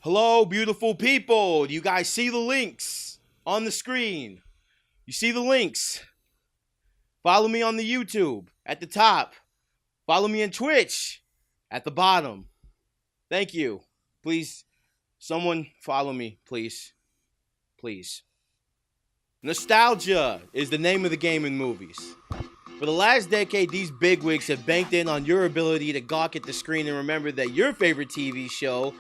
Hello, beautiful people. Do you guys see the links on the screen? You see the links? Follow me on the YouTube at the top. Follow me on Twitch at the bottom. Thank you. Please, someone follow me, please. Please. Nostalgia is the name of the game in movies. For the last decade, these bigwigs have banked in on your ability to gawk at the screen and remember that your favorite TV show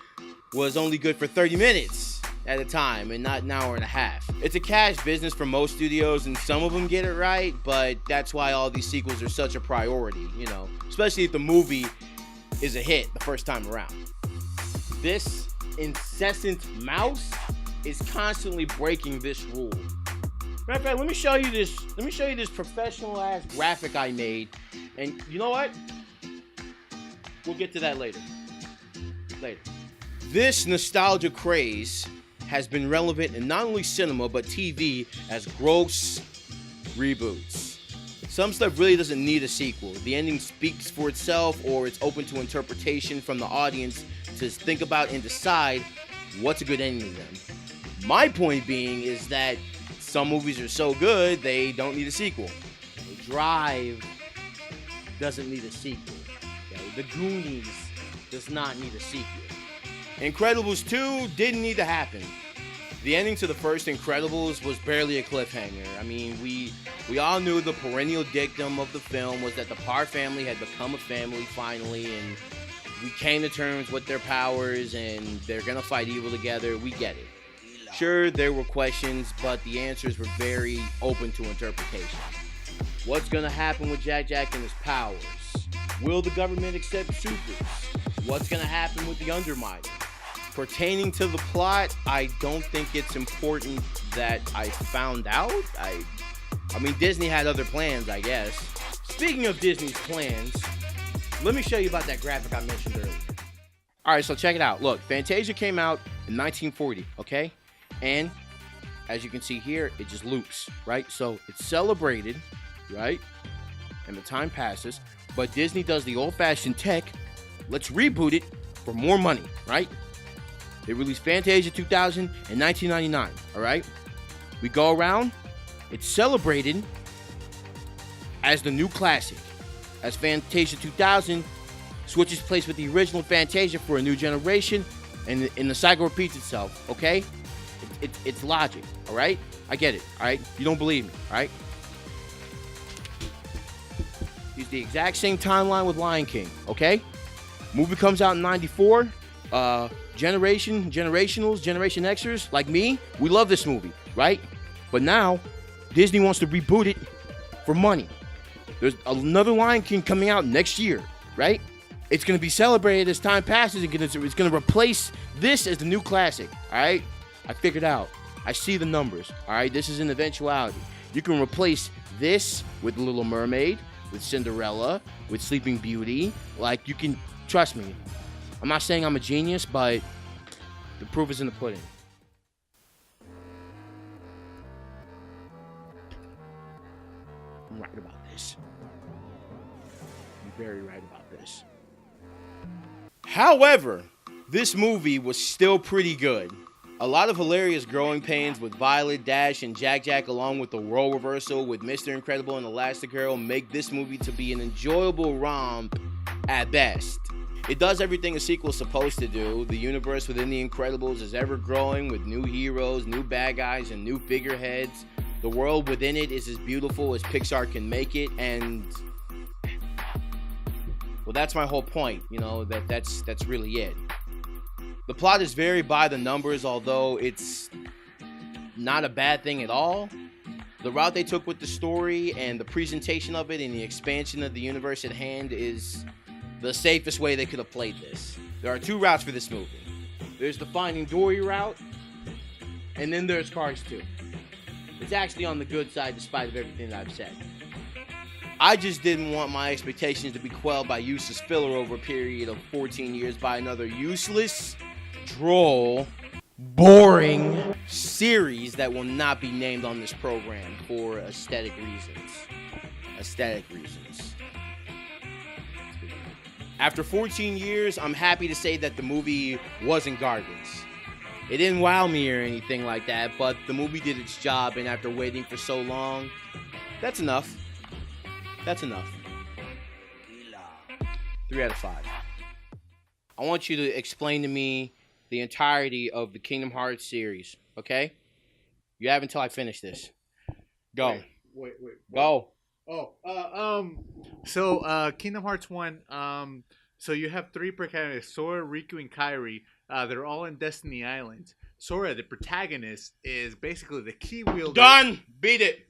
was only good for 30 minutes at a time and not an hour and a half. It's a cash business for most studios, and some of them get it right, but that's why all these sequels are such a priority, especially if the movie is a hit the first time around. This incessant mouse is constantly breaking this rule. Matter of fact, let me show you this professional ass graphic I made. And you know what? We'll get to that later. This nostalgia craze has been relevant in not only cinema but TV as gross reboots. Some stuff really doesn't need a sequel. The ending speaks for itself, or it's open to interpretation from the audience to think about and decide what's a good ending to them. My point being is that some movies are so good, they don't need a sequel. Drive doesn't need a sequel. Okay? The Goonies does not need a sequel. Incredibles 2 didn't need to happen. The ending to the first Incredibles was barely a cliffhanger. I mean, we all knew the perennial dictum of the film was that the Parr family had become a family finally, and we came to terms with their powers, and they're gonna fight evil together. We get it. Sure, there were questions, but the answers were very open to interpretation. What's gonna happen with Jack and his powers? Will the government accept supers? What's gonna happen with the Underminer? Pertaining to the plot, I don't think it's important that I found out. I mean, Disney had other plans, I guess. Speaking of Disney's plans, let me show you about that graphic I mentioned earlier. All right, so check it out. Look, Fantasia came out in 1940, okay? And as you can see here, it just loops, right? So it's celebrated, right? And the time passes, but Disney does the old-fashioned tech. Let's reboot it for more money, right? They released Fantasia 2000 in 1999, all right? We go around, it's celebrated as the new classic, as Fantasia 2000 switches place with the original Fantasia for a new generation, and the cycle repeats itself, okay? It's logic, all right? I get it, all right? You don't believe me, all right? Use the exact same timeline with Lion King, okay? Movie comes out in 94. Generation Xers, like me, we love this movie, right? But now, Disney wants to reboot it for money. There's another Lion King coming out next year, right? It's going to be celebrated as time passes. It's going to replace this as the new classic, all right? I figured out. I see the numbers, all right? This is an eventuality. You can replace this with Little Mermaid, with Cinderella, with Sleeping Beauty. Like, you can, trust me. I'm not saying I'm a genius, but the proof is in the pudding. I'm right about this. I'm very right about this. However, this movie was still pretty good. A lot of hilarious growing pains with Violet, Dash, and Jack, along with the role reversal with Mr. Incredible and Elastigirl, make this movie to be an enjoyable romp at best. It does everything a sequel is supposed to do. The universe within The Incredibles is ever growing with new heroes, new bad guys, and new figureheads. The world within it is as beautiful as Pixar can make it, and well, that's my whole point. That's really it. The plot is very by the numbers, although it's not a bad thing at all. The route they took with the story and the presentation of it and the expansion of the universe at hand is the safest way they could have played this. There are two routes for this movie. There's the Finding Dory route, and then there's Cars 2. It's actually on the good side despite of everything that I've said. I just didn't want my expectations to be quelled by useless filler over a period of 14 years by another useless, droll, boring series that will not be named on this program for aesthetic reasons. After 14 years, I'm happy to say that the movie wasn't garbage. It didn't wow me or anything like that, but the movie did its job, and after waiting for so long, that's enough. That's enough. 3 out of 5. I want you to explain to me the entirety of the Kingdom Hearts series, okay? You have until I finish this. Go. Wait. Go. So Kingdom Hearts 1, so you have 3 protagonists, Sora, Riku, and Kairi. They're all in Destiny Islands. Sora, the protagonist, is basically the key wielder. Done. Beat it.